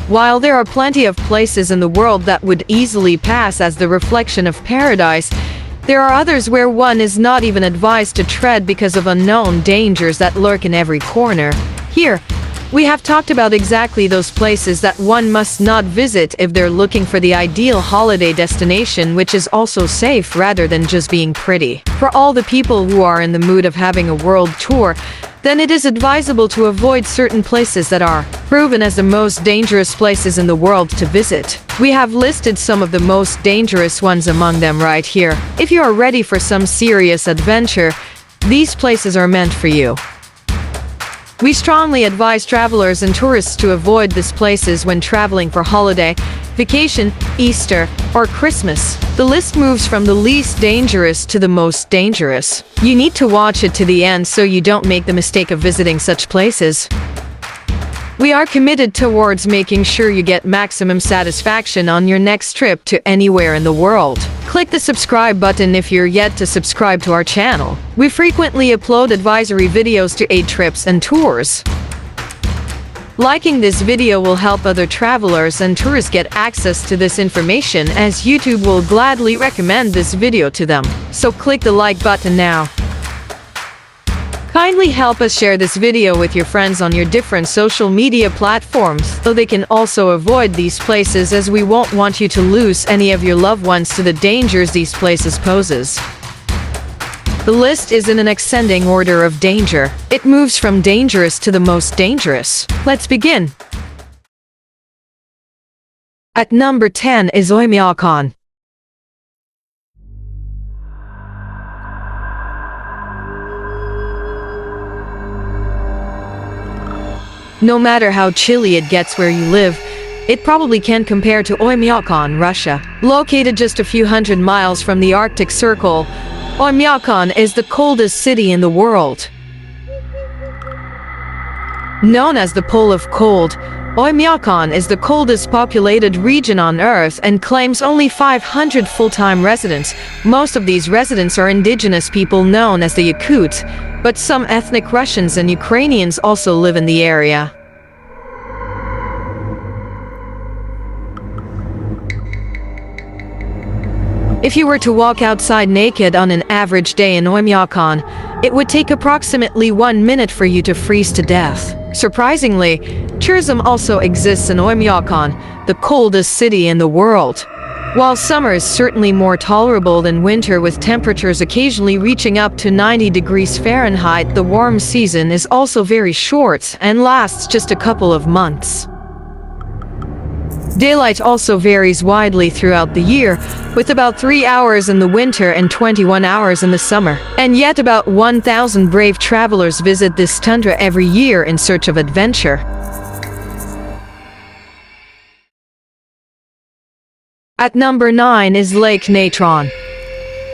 While there are plenty of places in the world that would easily pass as the reflection of paradise, there are others where one is not even advised to tread because of unknown dangers that lurk in every corner. Here, we have talked about exactly those places that one must not visit if they're looking for the ideal holiday destination, which is also safe rather than just being pretty. For all the people who are in the mood of having a world tour, then it is advisable to avoid certain places that are proven as the most dangerous places in the world to visit. We have listed some of the most dangerous ones among them right here. If you are ready for some serious adventure, these places are meant for you. We strongly advise travelers and tourists to avoid these places when traveling for holiday, vacation, Easter, or Christmas. The list moves from the least dangerous to the most dangerous. You need to watch it to the end so you don't make the mistake of visiting such places. We are committed towards making sure you get maximum satisfaction on your next trip to anywhere in the world. Click the subscribe button if you're yet to subscribe to our channel. We frequently upload advisory videos to aid trips and tours. Liking this video will help other travelers and tourists get access to this information, as YouTube will gladly recommend this video to them. So click the like button now. Kindly help us share this video with your friends on your different social media platforms so they can also avoid these places, as we won't want you to lose any of your loved ones to the dangers these places poses. The list is in an ascending order of danger. It moves from dangerous to the most dangerous. Let's begin. At number 10 is Oymyakon. No matter how chilly it gets where you live, it probably can't compare to Oymyakon, Russia. Located just a few hundred miles from the Arctic Circle, Oymyakon is the coldest city in the world. Known as the Pole of Cold, Oymyakon is the coldest populated region on Earth and claims only 500 full-time residents. Most of these residents are indigenous people known as the Yakuts, but some ethnic Russians and Ukrainians also live in the area. If you were to walk outside naked on an average day in Oymyakon, it would take approximately 1 minute for you to freeze to death. Surprisingly, tourism also exists in Oymyakon, the coldest city in the world. While summer is certainly more tolerable than winter, with temperatures occasionally reaching up to 90 degrees Fahrenheit, the warm season is also very short and lasts just a couple of months. Daylight also varies widely throughout the year, with about 3 hours in the winter and 21 hours in the summer. And yet about 1,000 brave travelers visit this tundra every year in search of adventure. At number 9 is Lake Natron.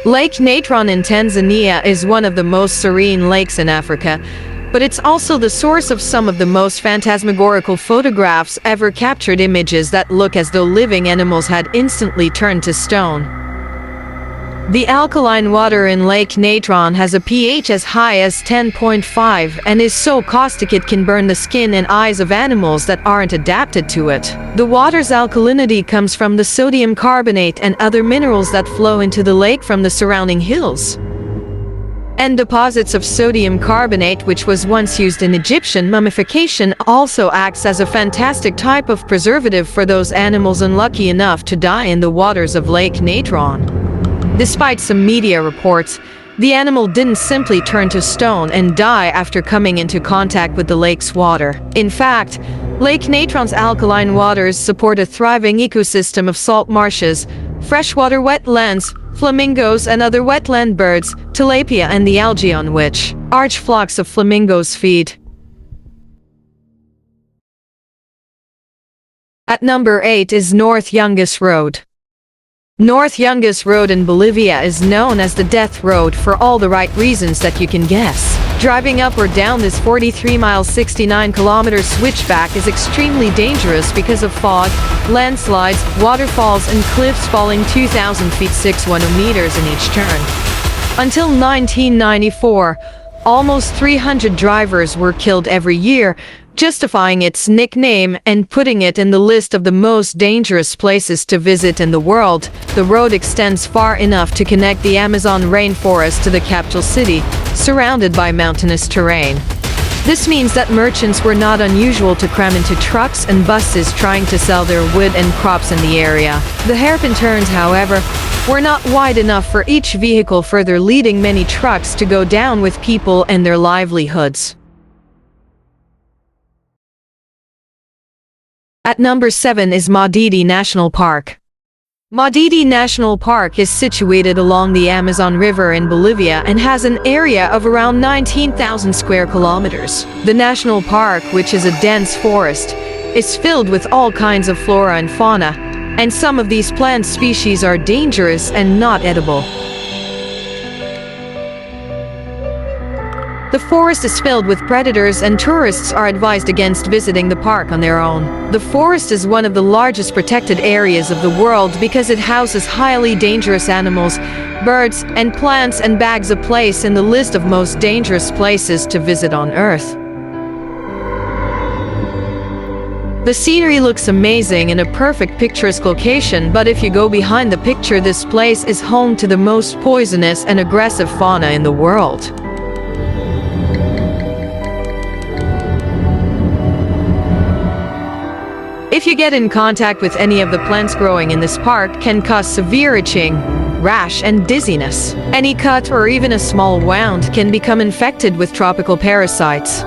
Lake Natron in Tanzania is one of the most serene lakes in Africa, but it's also the source of some of the most phantasmagorical photographs ever captured, images that look as though living animals had instantly turned to stone. The alkaline water in Lake Natron has a pH as high as 10.5 and is so caustic it can burn the skin and eyes of animals that aren't adapted to it. The water's alkalinity comes from the sodium carbonate and other minerals that flow into the lake from the surrounding hills. And deposits of sodium carbonate, which was once used in Egyptian mummification, also acts as a fantastic type of preservative for those animals unlucky enough to die in the waters of Lake Natron. Despite some media reports, the animal didn't simply turn to stone and die after coming into contact with the lake's water. In fact, Lake Natron's alkaline waters support a thriving ecosystem of salt marshes, freshwater wetlands, flamingos and other wetland birds, tilapia and the algae on which large flocks of flamingos feed. At number 8 is North Yungas Road. North Yungas Road in Bolivia is known as the Death Road for all the right reasons that you can guess. Driving up or down this 43-mile 69-kilometer switchback is extremely dangerous because of fog, landslides, waterfalls, and cliffs falling 2,000 feet 610 meters in each turn. Until 1994, almost 300 drivers were killed every year, justifying its nickname and putting it in the list of the most dangerous places to visit in the world. The road extends far enough to connect the Amazon rainforest to the capital city, surrounded by mountainous terrain. This means that merchants were not unusual to cram into trucks and buses trying to sell their wood and crops in the area. The hairpin turns, however, were not wide enough for each vehicle, further leading many trucks to go down with people and their livelihoods. At number 7 is Madidi National Park. Madidi National Park is situated along the Amazon River in Bolivia and has an area of around 19,000 square kilometers. The national park, which is a dense forest, is filled with all kinds of flora and fauna, and some of these plant species are dangerous and not edible. The forest is filled with predators, and tourists are advised against visiting the park on their own. The forest is one of the largest protected areas of the world because it houses highly dangerous animals, birds, and plants, and bags a place in the list of most dangerous places to visit on Earth. The scenery looks amazing in a perfect picturesque location, but if you go behind the picture, this place is home to the most poisonous and aggressive fauna in the world. If you get in contact with any of the plants growing in this park, can cause severe itching, rash, and dizziness. Any cut or even a small wound can become infected with tropical parasites.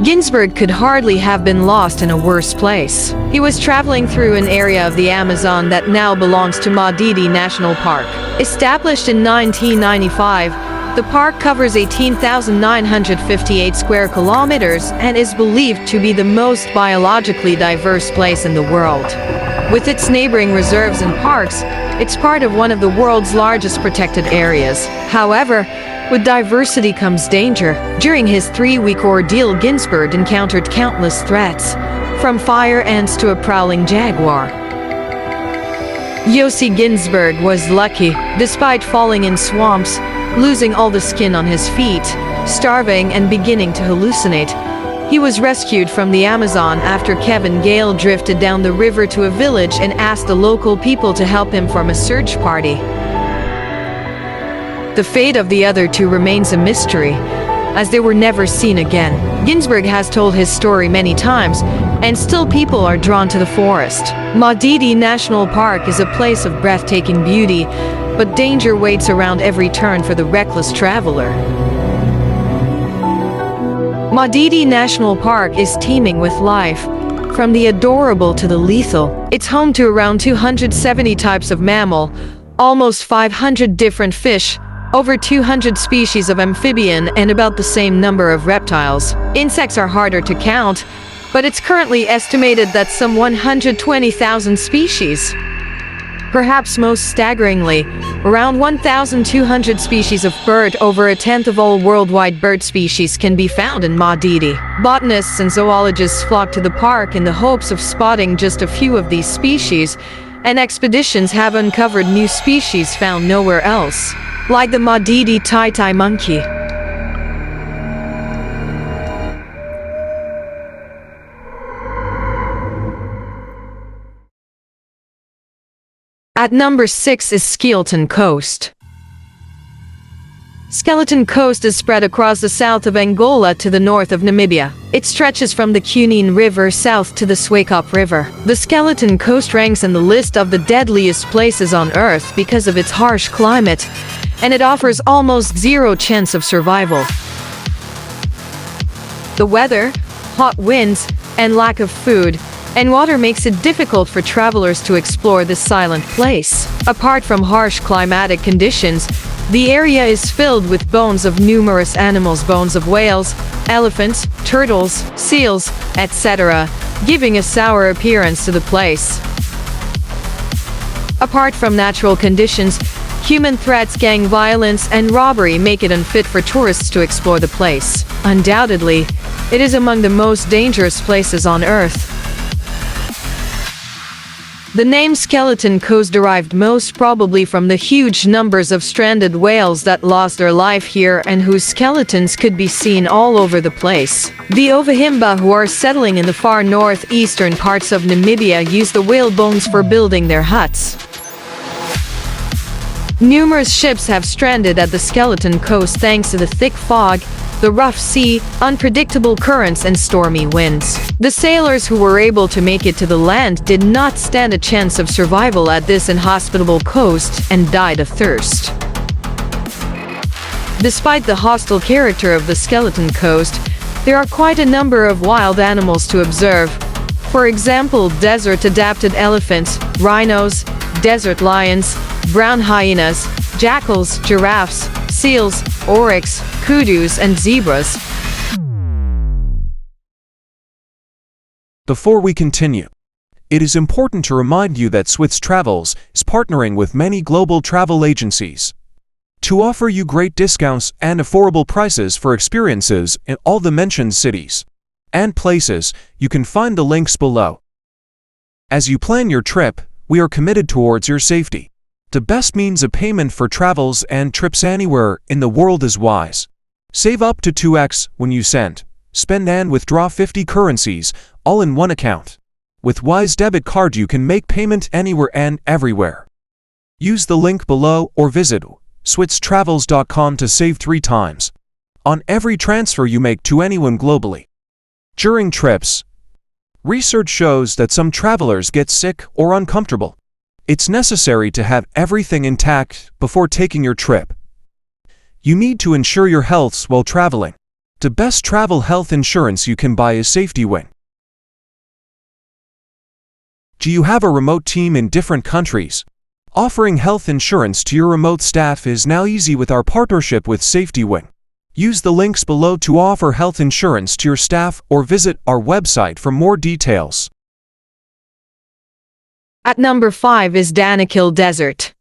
Ginsberg could hardly have been lost in a worse place. He was traveling through an area of the Amazon that now belongs to Madidi National Park. Established in 1995, the park covers 18,958 square kilometers and is believed to be the most biologically diverse place in the world. With its neighboring reserves and parks, it's part of one of the world's largest protected areas. However, with diversity comes danger. During his 3-week ordeal, Ginsberg encountered countless threats, from fire ants to a prowling jaguar. Yossi Ginsberg was lucky. Despite falling in swamps, losing all the skin on his feet, starving, and beginning to hallucinate, he was rescued from the Amazon after Kevin Gale drifted down the river to a village and asked the local people to help him form a search party. The fate of the other two remains a mystery, as they were never seen again. Ginsberg has told his story many times, and still people are drawn to the forest. Madidi National Park is a place of breathtaking beauty, but danger waits around every turn for the reckless traveler. Madidi National Park is teeming with life, from the adorable to the lethal. It's home to around 270 types of mammal, almost 500 different fish, over 200 species of amphibian, and about the same number of reptiles. Insects are harder to count, but it's currently estimated that some 120,000 species. Perhaps most staggeringly, around 1,200 species of bird, over a tenth of all worldwide bird species, can be found in Madidi. Botanists and zoologists flock to the park in the hopes of spotting just a few of these species, and expeditions have uncovered new species found nowhere else, like the Madidi tie-tie monkey. At number 6 is Skeleton Coast. Skeleton Coast is spread across the south of Angola to the north of Namibia. It stretches from the Cunene River south to the Swakop River. The Skeleton Coast ranks in the list of the deadliest places on Earth because of its harsh climate, and it offers almost zero chance of survival. The weather, hot winds, and lack of food and water makes it difficult for travelers to explore this silent place. Apart from harsh climatic conditions, the area is filled with bones of numerous animals, bones of whales, elephants, turtles, seals, etc., giving a sour appearance to the place. Apart from natural conditions, Human threats, gang violence, and robbery make it unfit for tourists to explore the place. Undoubtedly, it is among the most dangerous places on Earth. The name Skeleton Coast derived most probably from the huge numbers of stranded whales that lost their life here and whose skeletons could be seen all over the place. The Ovahimba, who are settling in the far northeastern parts of Namibia, use the whale bones for building their huts. Numerous ships have stranded at the Skeleton Coast thanks to the thick fog, the rough sea, unpredictable currents, and stormy winds. The sailors who were able to make it to the land did not stand a chance of survival at this inhospitable coast and died of thirst. Despite the hostile character of the Skeleton Coast, there are quite a number of wild animals to observe. For example, desert-adapted elephants, rhinos, desert lions, brown hyenas, jackals, giraffes, seals, oryx, kudus, and zebras. Before we continue, it is important to remind you that SwitzTravels is partnering with many global travel agencies to offer you great discounts and affordable prices for experiences in all the mentioned cities and places. You can find the links below. As you plan your trip, we are committed towards your safety. The best means of payment for travels and trips anywhere in the world is Wise. Save up to 2x when you send, spend and withdraw 50 currencies, all in one account. With Wise debit card you can make payment anywhere and everywhere. Use the link below or visit SwitzTravels.com to save 3 times on every transfer you make to anyone globally. During trips, research shows that some travelers get sick or uncomfortable. It's necessary to have everything intact before taking your trip. You need to ensure your health while traveling. The best travel health insurance you can buy is Safety Wing. Do you have a remote team in different countries? Offering health insurance to your remote staff is now easy with our partnership with Safety Wing. Use the links below to offer health insurance to your staff or visit our website for more details. At number 5 is Danakil Desert.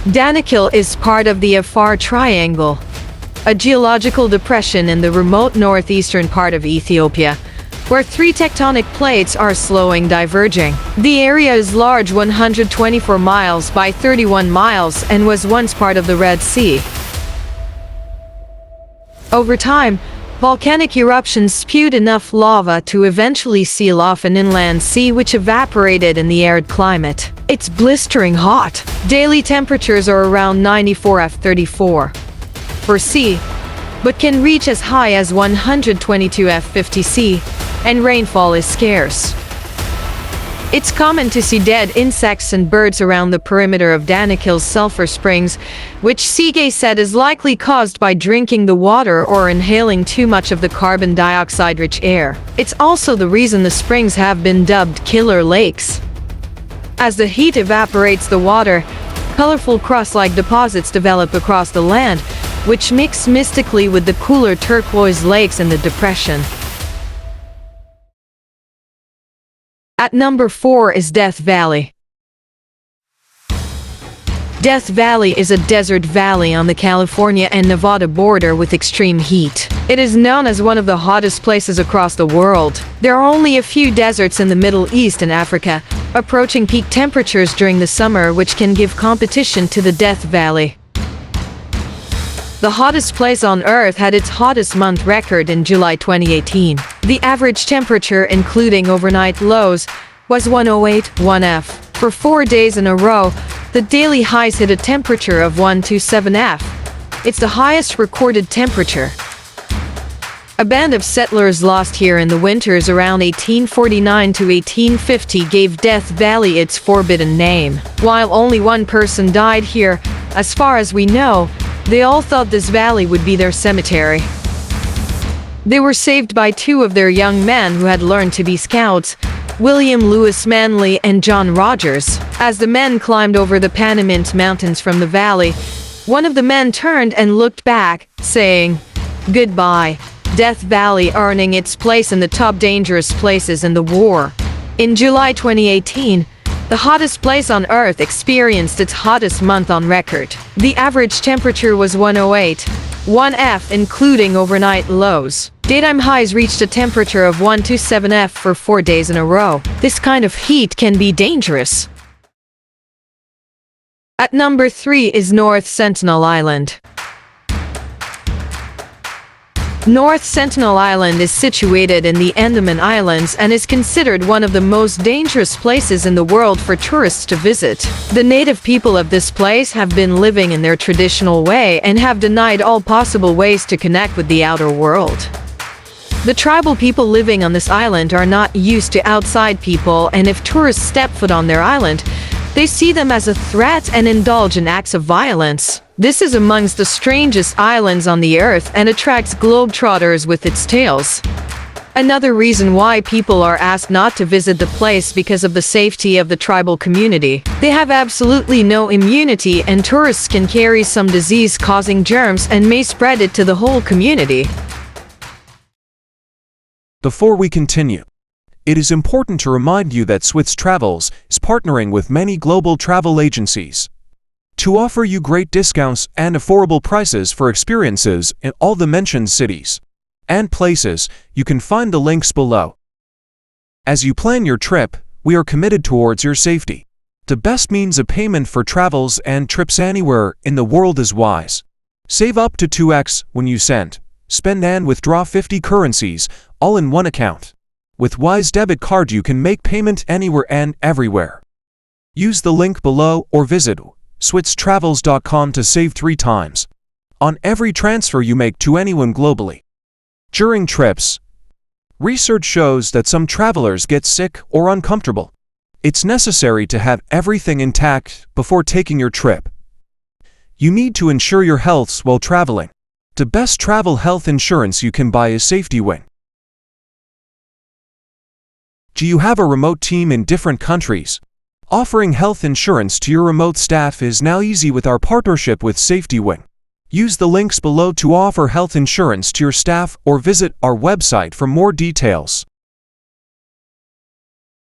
Danakil is part of the Afar Triangle, a geological depression in the remote northeastern part of Ethiopia, where 3 tectonic plates are slowly diverging. The area is large, 124 miles by 31 miles, and was once part of the Red Sea. Over time, volcanic eruptions spewed enough lava to eventually seal off an inland sea which evaporated in the arid climate. It's blistering hot. Daily temperatures are around 94°F-34 for C, but can reach as high as 122°F-50 C, and rainfall is scarce. It's common to see dead insects and birds around the perimeter of Danakil's sulfur springs, which Sige said is likely caused by drinking the water or inhaling too much of the carbon dioxide-rich air. It's also the reason the springs have been dubbed killer lakes. As the heat evaporates the water, colorful crust-like deposits develop across the land, which mix mystically with the cooler turquoise lakes in the depression. At number 4 is Death Valley. Death Valley is a desert valley on the California and Nevada border with extreme heat. It is known as one of the hottest places across the world. There are only a few deserts in the Middle East and Africa, approaching peak temperatures during the summer, which can give competition to the Death Valley. The hottest place on Earth had its hottest month record in July 2018. The average temperature, including overnight lows, was 108°F. For 4 days in a row, the daily highs hit a temperature of 127°F. It's the highest recorded temperature. A band of settlers lost here in the winters around 1849 to 1850 gave Death Valley its forbidden name. While only one person died here, as far as we know, they all thought this valley would be their cemetery. They were saved by 2 of their young men who had learned to be scouts, William Lewis Manley and John Rogers. As the men climbed over the Panamint Mountains from the valley, one of the men turned and looked back, saying, "Goodbye, Death Valley," earning its place in the top dangerous places in the war. In July 2018, The hottest place on Earth experienced its hottest month on record. The average temperature was 108, 1F including overnight lows. Daytime highs reached a temperature of 127F for 4 days in a row. This kind of heat can be dangerous. At number 3 is North Sentinel Island. North Sentinel Island is situated in the Andaman Islands and is considered one of the most dangerous places in the world for tourists to visit. The native people of this place have been living in their traditional way and have denied all possible ways to connect with the outer world. The tribal people living on this island are not used to outside people, and if tourists step foot on their island, they see them as a threat and indulge in acts of violence. This is amongst the strangest islands on the earth and attracts globetrotters with its tales. Another reason why people are asked not to visit the place because of the safety of the tribal community. They have absolutely no immunity, and tourists can carry some disease-causing germs and may spread it to the whole community. Before we continue, it is important to remind you that SwitzTravels is partnering with many global travel agencies to offer you great discounts and affordable prices for experiences in all the mentioned cities and places. You can find the links below. As you plan your trip, we are committed towards your safety. The best means of payment for travels and trips anywhere in the world is Wise. Save up to 2x when you send, spend and withdraw 50 currencies, all in one account. With Wise debit card you can make payment anywhere and everywhere. Use the link below or visit SwitzTravels.com to save 3 times on every transfer you make to anyone globally. During trips, research shows that some travelers get sick or uncomfortable. It's necessary to have everything intact before taking your trip. You need to ensure your health while traveling. The best travel health insurance you can buy is Safety Wing. Do you have a remote team in different countries? Offering health insurance to your remote staff is now easy with our partnership with Safety Wing. Use the links below to offer health insurance to your staff or visit our website for more details.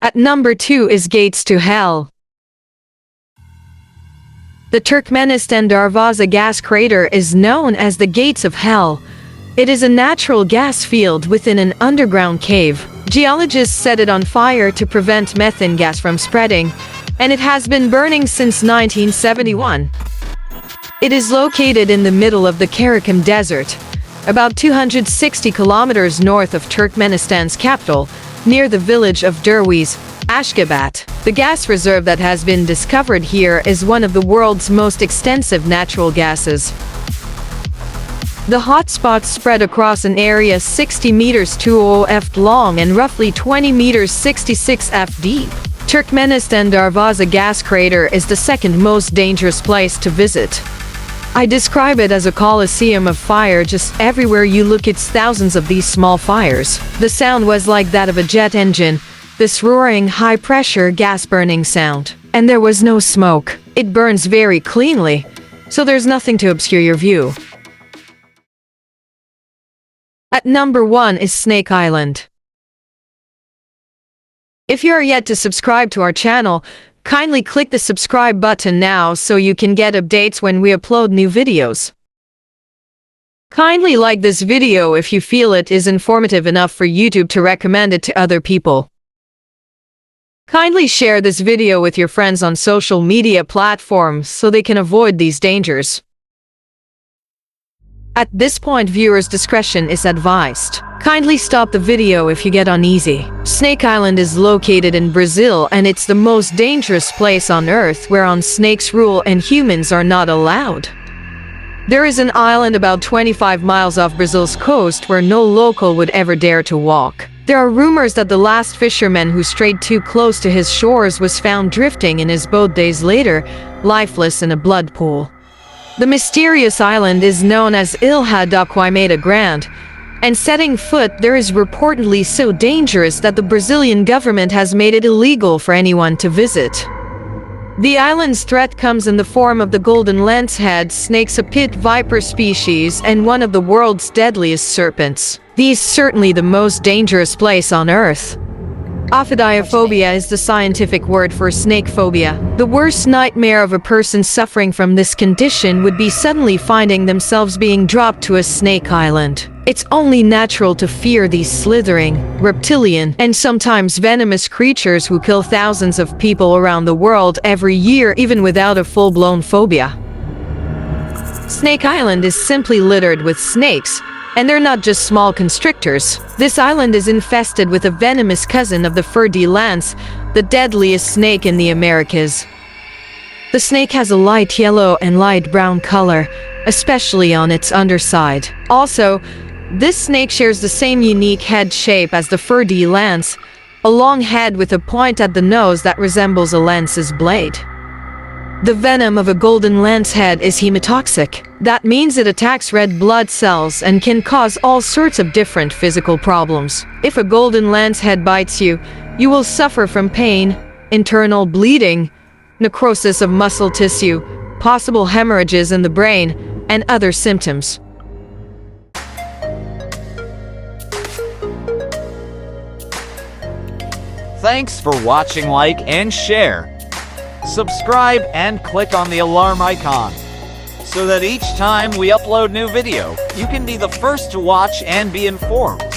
At number 2 is Gates to Hell. The Turkmenistan Darvaza gas crater is known as the Gates of Hell. It is a natural gas field within an underground cave. Geologists set it on fire to prevent methane gas from spreading, and it has been burning since 1971. It is located in the middle of the Karakum Desert, about 260 kilometers north of Turkmenistan's capital, near the village of Derwiz, Ashgabat. The gas reserve that has been discovered here is one of the world's most extensive natural gases. The hotspots spread across an area 60 meters 20 f long and roughly 20 meters 66 f deep. Turkmenistan Darvaza gas crater is the second most dangerous place to visit. I describe it as a coliseum of fire. Just everywhere you look it's thousands of these small fires. The sound was like that of a jet engine, this roaring high-pressure gas-burning sound. And there was no smoke. It burns very cleanly, so there's nothing to obscure your view. At number 1 is Snake Island. If you are yet to subscribe to our channel, kindly click the subscribe button now so you can get updates when we upload new videos. Kindly like this video if you feel it is informative enough for YouTube to recommend it to other people. Kindly share this video with your friends on social media platforms so they can avoid these dangers. At this point, viewers' discretion is advised. Kindly stop the video if you get uneasy. Snake Island is located in Brazil and it's the most dangerous place on Earth whereon snakes rule and humans are not allowed. There is an island about 25 miles off Brazil's coast where no local would ever dare to walk. There are rumors that the last fisherman who strayed too close to his shores was found drifting in his boat days later, lifeless in a blood pool. The mysterious island is known as Ilha da Queimada Grande, and setting foot there is reportedly so dangerous that the Brazilian government has made it illegal for anyone to visit. The island's threat comes in the form of the golden lance-head snakes, a pit viper species, and one of the world's deadliest serpents. These certainly the most dangerous place on Earth. Ophidiophobia is the scientific word for snake phobia. The worst nightmare of a person suffering from this condition would be suddenly finding themselves being dropped to a snake island. It's only natural to fear these slithering, reptilian, and sometimes venomous creatures who kill thousands of people around the world every year, even without a full-blown phobia. Snake Island is simply littered with snakes, and they're not just small constrictors. This island is infested with a venomous cousin of the fer-de-lance, the deadliest snake in the Americas. The snake has a light yellow and light brown color, especially on its underside. Also, this snake shares the same unique head shape as the fer-de-lance, a long head with a point at the nose that resembles a lance's blade. The venom of a golden lancehead is hemotoxic. That means it attacks red blood cells and can cause all sorts of different physical problems. If a golden lancehead bites you, you will suffer from pain, internal bleeding, necrosis of muscle tissue, possible hemorrhages in the brain, and other symptoms. Thanks for watching. Like and share. Subscribe and click on the alarm icon so that each time we upload new video, you can be the first to watch and be informed.